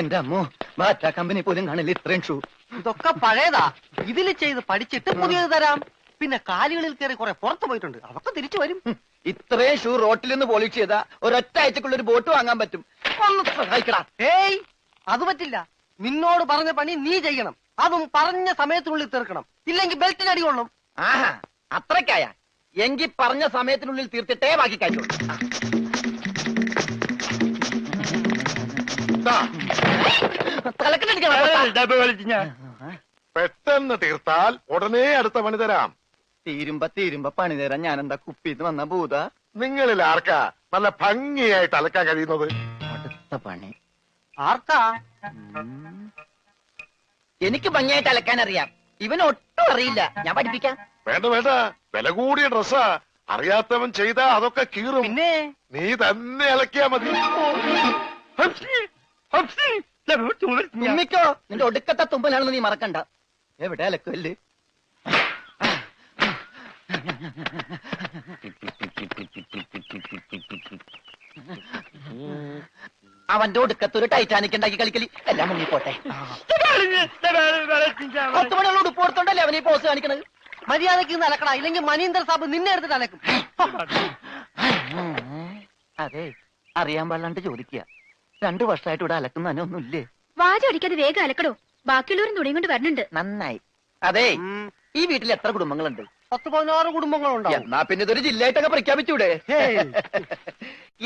എന്റെ അമ്മോ, ബാറ്റ കമ്പനി പോലും കാണില്ല ഇത്രയും ഷൂ. ഇതൊക്കെ പഴയതാ. ഇതിൽ ചെയ്ത് പഠിച്ചിട്ട് പുതിയത് തരാം. പിന്നെ കാലുകളിൽ കയറി കുറെ പുറത്തു പോയിട്ടുണ്ട്, അതൊക്കെ തിരിച്ചു വരും. ഇത്രയും ഷൂ റോട്ടിൽ നിന്ന് പോളിഷ് ചെയ്താ ഒരൊറ്റ ആഴ്ചക്കുള്ള ഒരു ബോട്ട് വാങ്ങാൻ പറ്റും. ഒന്ന് സഹായിക്കടാ. ഏയ്, അത് പറ്റില്ല. നിന്നോട് പറഞ്ഞ പണി നീ ചെയ്യണം. അതും പറഞ്ഞ സമയത്തിനുള്ളിൽ തീർക്കണം. ഇല്ലെങ്കിൽ ബെൽറ്റിന് അടി കൊള്ളും. ആഹാ, അത്രക്കായ എങ്കിൽ പറഞ്ഞ സമയത്തിനുള്ളിൽ തീർത്തിട്ടേ ബാക്കി കഴിയുള്ളൂ. പെട്ടെന്ന് തീർത്താൽ ഉടനെ അടുത്ത പണി തരാം. തീരുമ്പ പണി തരാൻ ഞാനെന്താ കുപ്പിന്ന് വന്ന ഭൂത? നിങ്ങളിൽ ആർക്കാ നല്ല ഭംഗിയായിട്ട് അലക്കാൻ കഴിയുന്നത്? അടുത്ത പണി ആർക്കാ? എനിക്ക് ഭംഗിയായിട്ട് അലക്കാൻ അറിയാം, ഇവന് ഒട്ടും അറിയില്ല. ഞാൻ പഠിപ്പിക്കാം. വേണ്ട വേണ്ട, വില കൂടിയ ഡ്രസ്സാ. അറിയാത്തവൻ ചെയ്താ അതൊക്കെ കീറും. പിന്നെ നീ തന്നെ അലക്കിയാ മതി. തുമ്മിക്കോ, നിന്റെ ഒടുക്കത്തെ തുമ്പലാണെന്ന് നീ മറക്കണ്ട. എവിടെ അലക്കല്ലേ? അവന്റെ ഒടുക്കത്തൊരു ടൈറ്റാനിക് ഉണ്ടാക്കി കളിക്കലി. എല്ലാം മുങ്ങി പോട്ടെ. 10 മണിയുള്ള ഉടുപ്പ് കൊടുത്തോണ്ടല്ലേ അവനീ പോസ് കാണിക്കണത്. മര്യാദക്ക് അലക്കടാ, ഇല്ലെങ്കിൽ മനീന്ദർ സാബ് നിന്നെ എടുത്തിട്ട് അലക്കും. അതെ, അറിയാൻ പാടില്ലാണ്ട് ചോദിക്കുക. 2 വർഷമായിട്ട് ഇവിടെ അലക്കുന്ന തന്നെ ഒന്നുമില്ലേ? വാചടിക്കാതെ വേഗം അലക്കടോ, ബാക്കിയുള്ളവരും തുണിയും കൊണ്ട് വരണുണ്ട്. നന്നായി. അതെ, ഈ വീട്ടിൽ എത്ര കുടുംബങ്ങളുണ്ട്? 10-16 കുടുംബങ്ങളുണ്ടാവും. എന്നാ പിന്നെ ഇതൊരു ജില്ലയായിട്ടൊക്കെ പ്രഖ്യാപിച്ചൂടെ?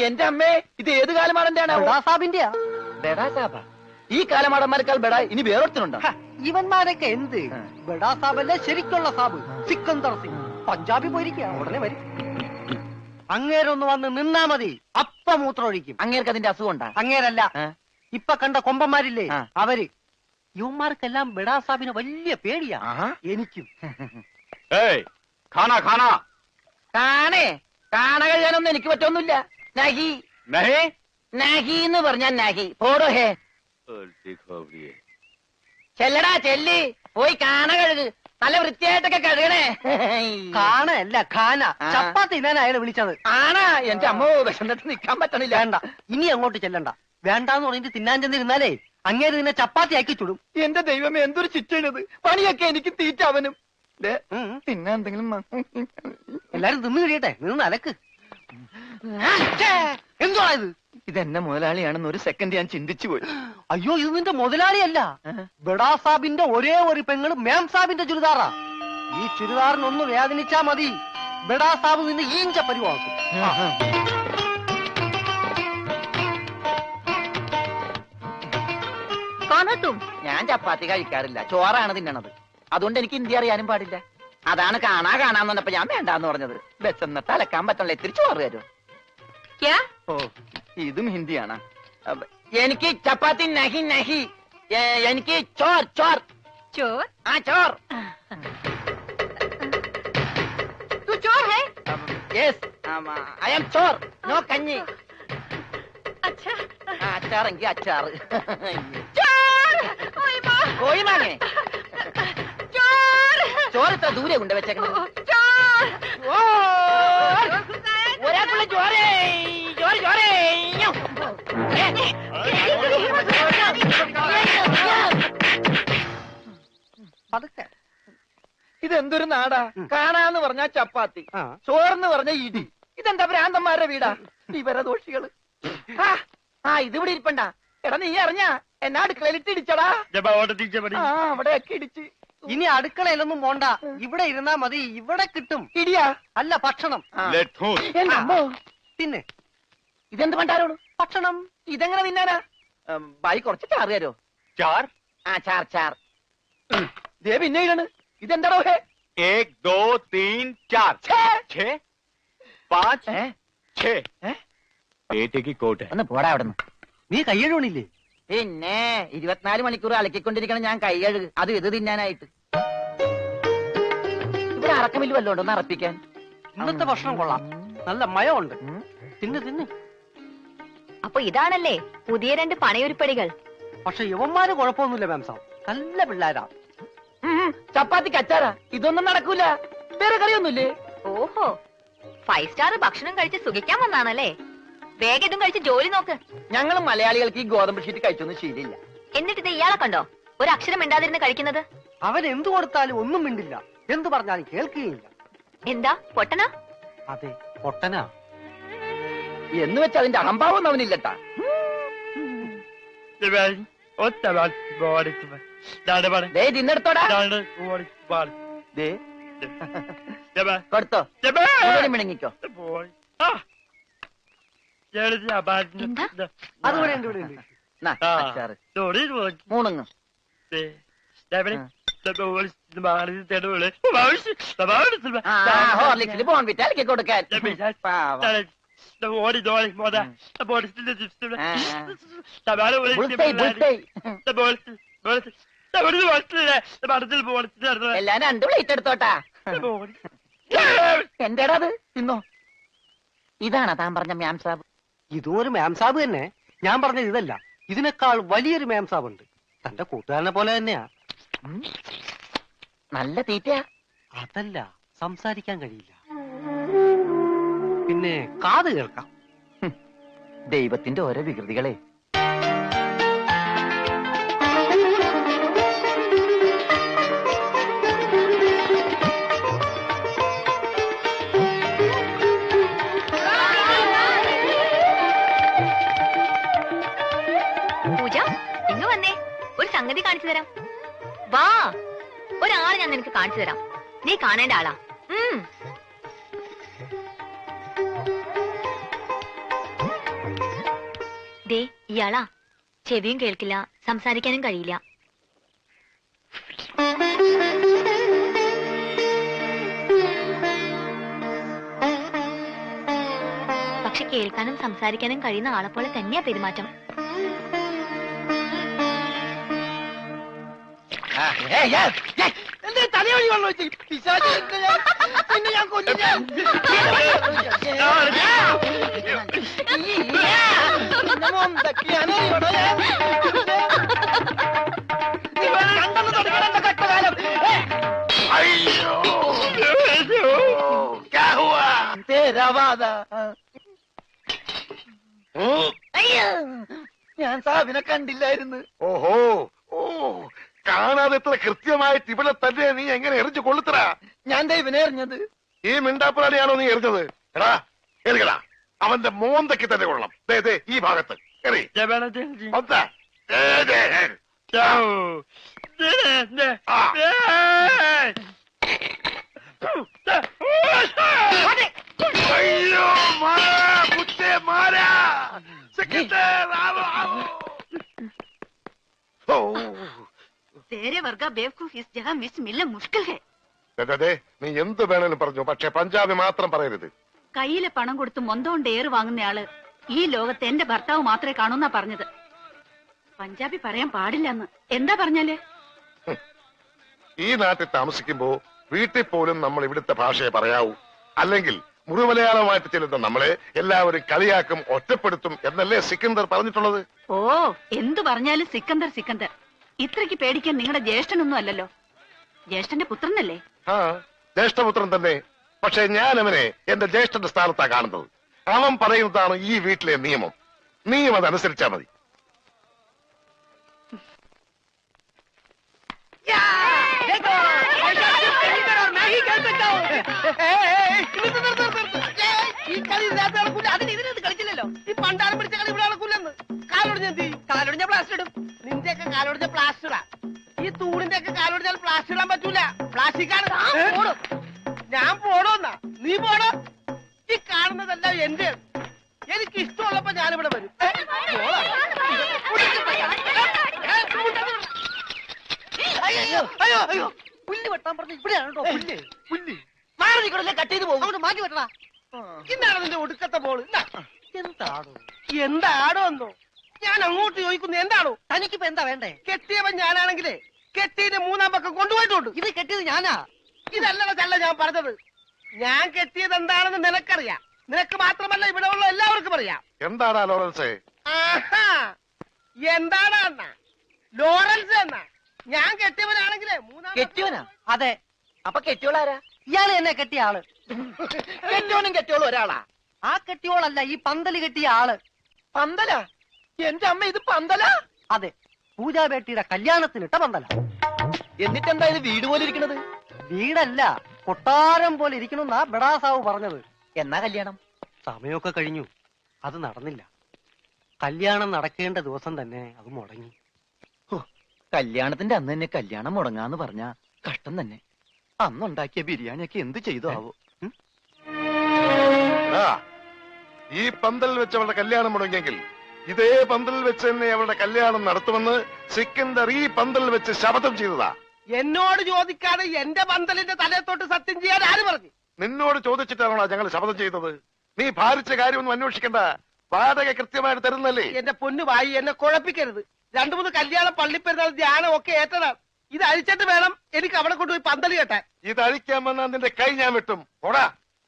എന്റെ അമ്മേ, ഇത് ഏത് കാലമാടന്റെയാണ്? സാബിന്റെയാ. ബെഡാ സാബ. ഈ കാലമാടന്മാരെക്കാൾ ബെഡാ ഇനി വേറൊരുത്തനുണ്ടോ? ഇവന്മാരൊക്കെ എന്ത്? ബഡാ സാബല്ലേ ശരിക്കുള്ള സാബ്, സിക്കന്ദർ സിംഗ്. പഞ്ചാബി പോയിരിക്കുക, ഉടനെ വരും. അങ്ങേരൊന്ന് വന്ന് നിന്നാ മതി, അപ്പ മൂത്രമൊഴിക്കും. അങ്ങേർക്ക് അതിന്റെ അസുഖം ഉണ്ടാ? അങ്ങേരല്ല, ഇപ്പൊ കണ്ട കൊമ്പന്മാരില്ലേ അവര്. യുവന്മാർക്കെല്ലാം ബഡാ സാബിന് വലിയ പേടിയാ. എനിക്കും. കാണ കഴിയാനൊന്നും എനിക്ക് പറ്റൊന്നുമില്ല. നഹി നഹി എന്ന് പറഞ്ഞാൽ നഹി. പോടോ ഹേ. ചെല്ലടാ ചെല്ലി, പോയി കാണ കഴുക്. നല്ല വൃത്തിയായിട്ടൊക്കെ കഴുകണേ. കാണല്ല ഖാന. ചപ്പാത്തി ഞാൻ അയാളെ വിളിച്ചത്. ആണാ? എന്റെ അമ്മോ, വിശന്നിട്ട് നിക്കാൻ പറ്റണില്ല. വേണ്ട, ഇനി അങ്ങോട്ട് ചെല്ലണ്ട. വേണ്ടാന്ന് പറഞ്ഞിട്ട് തിന്നാൻ ചെന്നിരുന്നാലേ അങ്ങേര് നിന്നെ ചപ്പാത്തി ആക്കി ചുടും. എന്റെ ദൈവമേ, എന്തൊരു ചിറ്റണത്. പണിയൊക്കെ എനിക്ക് തീറ്റ അവനും. തിന്നാൻ എന്തെങ്കിലും എല്ലാരും തിന്നു കഴിയട്ടെ, നിന്ന് അലക്ക്. എന്തുവാ ഇത്? ഇതെന്നെ മുതലാളിയാണെന്ന് ഒരു സെക്കൻഡ് ഞാൻ ചിന്തിച്ചു പോയി. അയ്യോ, ഇത് നിന്റെ മുതലാളിയല്ല, ബഡാ സാബിന്റെ ഒരേ ഒരു പെങ്ങള് മേം സാബിന്റെ ചുരിദാറാ. ഈ ചുരിദാറിനൊന്ന് വേദനിച്ചാ മതി, ബഡാ സാബ് നിന്നെ ഈഞ്ച പരിവാക്കും. ഞാൻ ചപ്പാത്തി കഴിക്കാറില്ല, ചോറാണ് തിന്നണത്. അതുകൊണ്ട് എനിക്ക് ഹിന്ദി അറിയാനും പാടില്ല. അതാണ് കാണാന്ന് പറഞ്ഞപ്പോ ഞാൻ വേണ്ടാന്ന് പറഞ്ഞത്. ബെച്ചെന്നിട്ട് അലക്കാൻ പറ്റണല്ലോ, ഇത്തിരി ചോറ് തരുമോ? ഓ, ഇതും ഹിന്ദിയാണ്. എനിക്ക് ചപ്പാത്തി നഹി നഹി, എനിക്ക് ചോർ ചോർ ചോർ. ആ ചോർ. तू चोर है? Yes, I am Chor, no കഞ്ഞി. अच्छा, അച്ചാറെങ്കി അച്ചാറ്. चोर. ओए माँ. കോഴി മാങ്ങേ. चोर. ചോറ് ഇത്ര ദൂരെ കൊണ്ട് വെച്ചേക്കണത്. चोर. ഒരാൾക്കുള്ള ചോറേ, ചോറ് ചോറേ. പതുക്കെ. ഇതെന്തൊരു നാടാ? കാണാന്ന് പറഞ്ഞാ ചപ്പാത്തി, ചോറെന്ന് പറഞ്ഞ ഇടി. ഇതെന്താ ഭ്രാന്തന്മാരുടെ വീടാ? വിവരദോഷികള്. ഇതിവിടെ ഇരിപ്പണ്ട. എടാ, നീ അറിഞ്ഞാ എന്നാ അടുക്കളയിലിട്ട് ഇടിച്ചടാ? അവിടെയൊക്കെ ഇടിച്ച്. ഇനി അടുക്കളയിലൊന്നും പോണ്ട, ഇവിടെ ഇരുന്നാ മതി. ഇവിടെ കിട്ടും. ഇടിയാ? അല്ല, ഭക്ഷണം. പിന്നെ ഇതെന്ത് പണ്ടാരോട്? ഭക്ഷണം. ഇതെങ്ങനെ തിന്നാനാ? ബായി കുറച്ച് ചാറ് തരോ? ചാർ? ആ, ചാർ ചാർ. ദേ പിന്നെ ഇടണ്. ഇതെന്താടോ ഹേ? 1 2 3 4 6 5 6. പേറ്റയ്ക്ക് കോട്ട്. ഒന്ന് പോടാ അവിടെ നിന്ന്. നീ കയ്യഴുണില്ലേ? പിന്നെ 24 മണിക്കൂർ അലക്കിക്കൊണ്ടിരിക്കണം ഞാൻ കൈ കഴുകു. അത് ഇത് തിന്നാനായിട്ട്. ഇവിടെ അറക്കമില്ല വല്ലോ ഉണ്ടോ ഒന്ന് അറപ്പിക്കാൻ? ഇന്നത്തെ ഭക്ഷണം കൊള്ളാം, നല്ല മയമുണ്ട്. തിന്ന് തിന്ന്. അപ്പൊ ഇതാണല്ലേ പുതിയ 2 പണയൊരുപ്പടികൾ. പക്ഷെ യുവന്മാര് കുഴപ്പമൊന്നുമില്ല മാംസം, നല്ല പിള്ളേരാ. ചപ്പാത്തിക്ക് അച്ചാറാ? ഇതൊന്നും നടക്കൂല. വേറെ കളിയൊന്നുമില്ലേ? ഓഹോ, 5 സ്റ്റാർ ഭക്ഷണം കഴിച്ച് സുഖിക്കാൻ വന്നാണല്ലേ? വേഗം ഇതും കഴിച്ച് ജോലി നോക്ക്. ഞങ്ങൾ മലയാളികൾക്ക് ഈ ഗോതമ്പ് ഷീറ്റ് കഴിച്ചൊന്നും ശീലില്ല. എന്നിട്ട് ഇത് ഇയാളെ കണ്ടോ ഒരു അക്ഷരം മിണ്ടാതിരുന്ന് കഴിക്കുന്നത്? അവൻ എന്തു കൊടുത്താലും ഒന്നും മിണ്ടില്ല, എന്തു പറഞ്ഞാലും കേൾക്കുകയില്ല. എന്താ പൊട്ടനാ? അതെ, പൊട്ടനാ. എന്ന് വെച്ച് അതിന്റെ അഹംഭാവം അവനില്ലട്ടാ. തിന്നെടുത്തോടാ. ദേ, കൊടുത്തോ, മിണങ്ങിക്കോ. അതുപോലെ ഉണ്ട്, ഇവിടെ ഉണ്ട്. നാ, അച്ചാറ്. മൂണുങ്ങ്. ഹോർലിക്സിൽ ബോൺവിറ്റ അലക്കി കൊടുക്കാൻ. പാവം. എല്ലാം 2 പ്ലേറ്റ് എടുത്തോട്ടാ. എന്റേടാ അത്? തിന്നോ. ഇതാണോ താൻ പറഞ്ഞ മാം സാബ്? ഇതും ഒരു മാം സാബ് തന്നെ. ഞാൻ പറഞ്ഞത് ഇതല്ല, ഇതിനേക്കാൾ വലിയൊരു മാം സാബ് ഉണ്ട്. തന്റെ കൂട്ടുകാരനെ പോലെ തന്നെയാ. നല്ല തീറ്റയാ. അതല്ല, സംസാരിക്കാൻ കഴിയില്ല, പിന്നെ കാത് കേൾക്കാം. ദൈവത്തിന്റെ ഓരോ വികൃതികളെ. പൂജ, ഇങ്ങ് വന്നേ, ഒരു സംഗതി കാണിച്ചു തരാം. വാ, ഒരാളെ ഞാൻ നിനക്ക് കാണിച്ചു തരാം. നീ കാണേണ്ട ആളാ. ദേ, ഇയാളാ. ചെവിയും കേൾക്കില്ല, സംസാരിക്കാനും കഴിയില്ല. പക്ഷെ കേൾക്കാനും സംസാരിക്കാനും കഴിയുന്ന ആളെ പോലെ തന്നെയാ പെരുമാറ്റം. തലയൊഴി വെള്ളം വെച്ച് പിന്നെ ഞാൻ കൊല്ലില്ല. ഞാൻ സാബിനെ കണ്ടില്ലായിരുന്നു. ഓഹോ, ഓ, കാണാതെ എത്ര കൃത്യമായിട്ട് ഇവിടെ തന്നെ നീ എങ്ങനെ എറിഞ്ഞു കൊള്ളുത്തരാ? ഞാൻ ദൈവനെ എറിഞ്ഞത്. ഈ മിണ്ടാപ്പുറാനെയാണോ നീ എറിഞ്ഞത്? എടാ, എറിയടാ, അവന്റെ മോന്തയ്ക്ക് തന്നെ കൊള്ളണം. ദേ, ദേ, ഈ ഭാഗത്ത് എറി. ഒന്ന്, ദേ, ദേ. ആ. അയ്യോ, മാറാ, പുത്തേ, മാറാ. സെക്രട്ടറി, ആവോ, ആവോ. ഓ, तेरे वर्गा बेवकूफ इस जगह मिस मिलना मुश्किल है. ദേ, നീ എന്ത് വേണേലും പറഞ്ഞു, പക്ഷെ പഞ്ചാബി മാത്രം പറയരുത്. കയ്യിലെ പണം കൊടുത്ത് മൊന്തോണ്ട് ഏറ് വാങ്ങുന്നയാള് ഈ ലോകത്ത് എന്റെ ഭർത്താവ് മാത്രമേ കാണൂന്നാ പറഞ്ഞത്. പഞ്ചാബി പറയാൻ പാടില്ലെന്ന്. എന്താ പറഞ്ഞാല്? ഈ നാട്ടിൽ താമസിക്കുമ്പോ വീട്ടിൽ പോലും നമ്മൾ ഇവിടുത്തെ ഭാഷയെ പറയാവൂ. അല്ലെങ്കിൽ മുറിമലയാളമായിട്ട് ചെല്ലുന്ന നമ്മളെ എല്ലാവരും കളിയാക്കും, ഒറ്റപ്പെടുത്തും എന്നല്ലേ സിക്കന്ദർ പറഞ്ഞിട്ടുള്ളത്? ഓ, എന്തു പറഞ്ഞാലും സിക്കന്ദർ സിക്കന്ദർ. ഇത്രയ്ക്ക് പേടിക്കാൻ നിങ്ങളുടെ ജ്യേഷ്ഠനൊന്നും അല്ലല്ലോ. ജ്യേഷ്ഠന്റെ പുത്രനല്ലേ? ആ, ജ്യേഷ്ഠപുത്രൻ തന്നെ. പക്ഷെ ഞാൻ അവനെ എന്റെ ജ്യേഷ്ഠന്റെ സ്ഥാനത്താ കാണുന്നത്. അവൻ പറയുന്നതാണ് ഈ വീട്ടിലെ നിയമം. നീയും അതനുസരിച്ചാ മതി. ഈ കളി ഇതിനകത്ത് നടക്കൂല. അതിന് ഇതിനകത്ത് കളിച്ചില്ലല്ലോ. ഈ പണ്ടാരം പിടിച്ച കളി ഇവിടെ നടക്കൂലെന്ന്. കാലൊടിഞ്ഞ പ്ലാസ്റ്റർ ഇടും. നിന്റെയൊക്കെ കാലൊടിഞ്ഞ പ്ലാസ്റ്ററാ. ഈ തൂണിന്റെ ഒക്കെ കാലൊടിഞ്ഞാൽ പ്ലാസ്റ്റർ ഇടാൻ പറ്റൂല. പ്ലാസ്റ്റിക്കാണ്. ഞാൻ പോടോന്നാ? നീ പോടോ. ഈ കാണുന്നതെല്ലാം എന്റെ. എനിക്ക് ഇഷ്ടമുള്ളപ്പോ ഞാനിവിടെ വരും. അയ്യോ അയ്യോ അയ്യോ, പുല്ല് വെട്ടാൻ പറഞ്ഞു. ഇവിടെയാണ് കേട്ടോ പുല്ല്. പുല്ല് മാറി നിൽക്കണല്ലേ, കട്ട് ചെയ്ത് പോകും. അങ്ങോട്ട് മാറ്റി വെട്ടടാ. ഇന്നാണ് നിന്റെ ഒടുക്കത്തെ ബോൾ. എന്താടോ? എന്താടോ എന്നോ? ഞാൻ അങ്ങോട്ട് ചോദിക്കുന്നു, എന്താണോ? തനിക്കിപ്പോ എന്താ വേണ്ടേ? കെട്ടിയവൻ ഞാനാണെങ്കിലേ കെട്ടിയതിന്റെ 3-ാം പക്കം കൊണ്ടുപോയിട്ടുണ്ട്. ഇത് കെട്ടിയത് ഞാനാ. ഇതല്ലല്ലോ ചല്ല ഞാൻ പറഞ്ഞത്. ഞാൻ കെട്ടിയത് എന്താണെന്ന് നിനക്കറിയാം. നിനക്ക് മാത്രമല്ല ഇവിടെ ഉള്ള എല്ലാവർക്കും അറിയാം. എന്താടാ ലോറൻസേ? ആഹാ, എന്താടാ എന്നാ? ലോറൻസ് എന്നാ? ഞാൻ കെട്ടിയവനാണെങ്കിലേ 3-ാം കെട്ടിയോനാ? അതെ. അപ്പൊ കെട്ടിയോളാരാ? ഇയാള് എന്നെ കെട്ടിയ ആള്. കെട്ടിയോനും കെട്ടിയോളും ഒരാളാ. ആ കെട്ടിയോളല്ല, ഈ പന്തല് കെട്ടിയ ആള്. പന്തല? എന്റെ അമ്മ, ഇത് പന്തല? അതെ, പൂജാബേട്ടിയുടെ കല്യാണത്തിനിട്ട പന്തല. എന്നിട്ടെന്താ ഇത് വീട് പോലെ ഇരിക്കണത്? വീടല്ല, കൊട്ടാരം പോലെ ഇരിക്കണമെന്നാ ബെടാസാവ് പറഞ്ഞത്. എന്നാ കല്യാണം? സമയമൊക്കെ കഴിഞ്ഞു, അത് നടന്നില്ല. കല്യാണം നടക്കേണ്ട ദിവസം തന്നെ അത് മുടങ്ങി. കല്യാണത്തിന്റെ അന്ന് തന്നെ കല്യാണം മുടങ്ങാന്ന് പറഞ്ഞ കഷ്ടം തന്നെ. അന്നുണ്ടാക്കിയ ബിരിയാണിയൊക്കെ എന്ത് ചെയ്തു ആവോ? എടാ, ഈ പന്തൽ വെച്ച് അവളുടെ കല്യാണം മുടങ്ങിയെങ്കിൽ ഇതേ പന്തലിൽ വെച്ച് തന്നെ അവളുടെ കല്യാണം നടത്തുമെന്ന് സിക്കന്ദർ ഈ പന്തലിൽ വെച്ച് ശപഥം ചെയ്തതാ. എന്നോട് ചോദിക്കാതെ എന്റെ പന്തലിന്റെ തലത്തോട്ട് സത്യം ചെയ്യാൻ ആര് പറഞ്ഞു? നിന്നോട് ചോദിച്ചിട്ടാണോ ഞങ്ങൾ ശപഥം ചെയ്തത്? നീ ഭാരിച്ച കാര്യമൊന്നും അന്വേഷിക്കണ്ട, വാടക കൃത്യമായിട്ട് തരുന്നല്ലേ. എന്റെ പൊന്നു വായി, എന്നെ കുഴപ്പിക്കരുത്. 2-3 കല്യാണം, പള്ളിപ്പെരുന്നാൾ, ധ്യാനം ഒക്കെ ഏറ്റതാണ്. ഇത് അഴിച്ചിട്ട് വേണം എനിക്ക് അവിടെ കൊണ്ടുപോയി പന്തല് കെട്ടാൻ. ഇത് അഴിക്കാൻ വന്നാ നിന്റെ കൈ ഞാൻ വെട്ടും. പോടാ.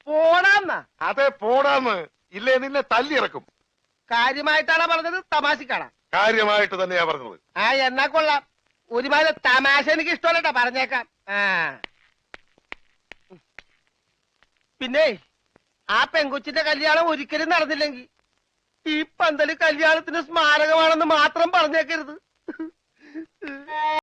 പോടാന്നാ? അതെ, പോടാന്ന്. ഇല്ലേ നിന്നെ തല്ലിയിറക്കും. കാര്യമായിട്ടാണോ പറഞ്ഞത്, തമാശക്കാണാ? കാര്യമായിട്ട് തന്നെയാ പറഞ്ഞത്. ആ, എന്നാ കൊള്ളാം. ഒരുമാതിരി തമാശ എനിക്ക് ഇഷ്ടമല്ലട്ടാ, പറഞ്ഞേക്കാം. പിന്നെ ആ പെങ്കൊച്ചിന്റെ കല്യാണം ഒരിക്കലും നടന്നില്ലെങ്കിൽ ഈ പന്തല് കല്യാണത്തിന് സ്മാരകമാണെന്ന് മാത്രം പറഞ്ഞേക്കരുത്.